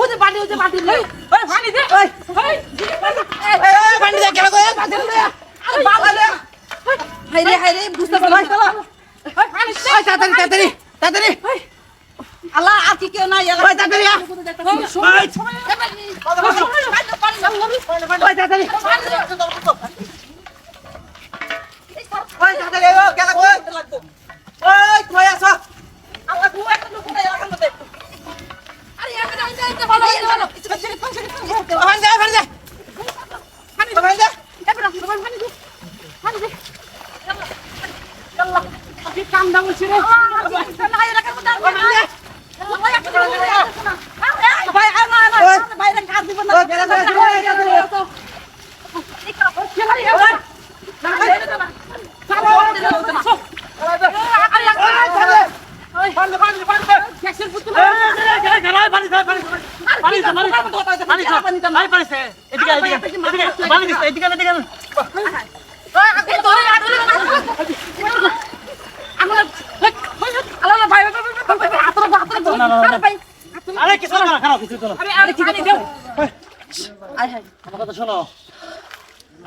ওই যে পানি ওই পানি দে ওই পানি দে কেন কই পানি দে আরে বাবা দে হাই রে বুঝতে পারছ ওই পানি দে তাড়াতাড়ি আল্লাহ আর কি কেউ নাই ওই তাড়াতাড়ি কান্দা বলছি রে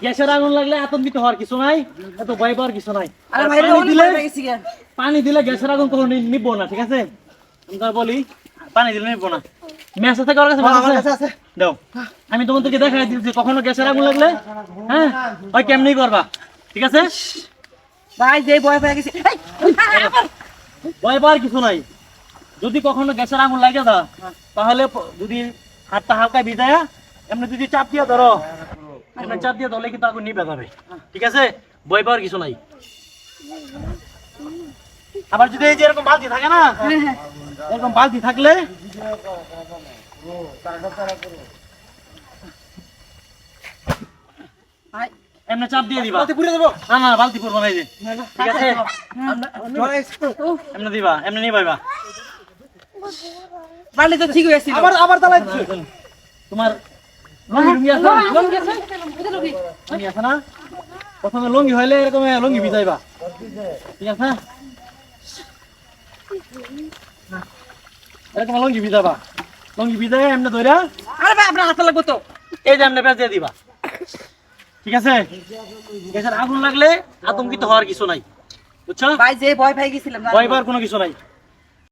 গ্যাসের আগুন লাগলে আতঙ্কিত হওয়ার কিছু নাই, এত ভয় পাওয়ার কিছু নাই। পানি দিলে গ্যাসের আগুন কখনো নিবো না, ঠিক আছে? আমি বলি পানি দিলে নিবো না। ম্যাচ আছে কারোর কাছে? দাও, আমি তোমাদেরকে দেখাই দিচ্ছি কখনো গ্যাসের আগুন লাগলে হ্যাঁ ওই কেমনি করবা, ঠিক আছে? ভাই যে ভয় পেয়ে গেছি, ভয় পাওয়ার কিছু নাই। যদি কখনো গ্যাসের আগুন লাগে দা তাহলে যদি হাতটা হালকা ভিজায়া এমনি যদি চাপ দিয়ে ধরো, এমনি চাপ দিয়ে ধরলে কিন্তু আগুন নিভে যাবে, ঠিক আছে? ভয় পাওয়ার কিছু নাই। আবার যদি এই যে এরকম বালতি থাকে না, এরকম বালতি থাকলে এমনি চাপ দিয়ে দিবা, না বালতি পড়বো না, এই যে ঠিক আছে? এমনি দিবা, এমনি নিবাইবা। বালতি তো ঠিক হয়েছিল, আবার তালাই তোমার লঙ্গি আছে না? প্রথমে লঙ্গি হইলে এরকম লঙ্গি ভিজাইবা, ঠিক আছে? এরকম লঙ্গি ভিজাবা, লঙ্গি ভিজাই এমনি ধইরা আরে ভাই আপনার হাতে লাগবে তো, এই যে এমনি পেঁচ দিয়ে দিবা, ঠিক আছে? গ্যাসের আগুন লাগলে আতঙ্কিত হওয়ার কিছু নাই, বুঝছো ভাই? যে ভয় পাই গেছিলাম, ভয় পাওয়ার কোনো কিছু নাই।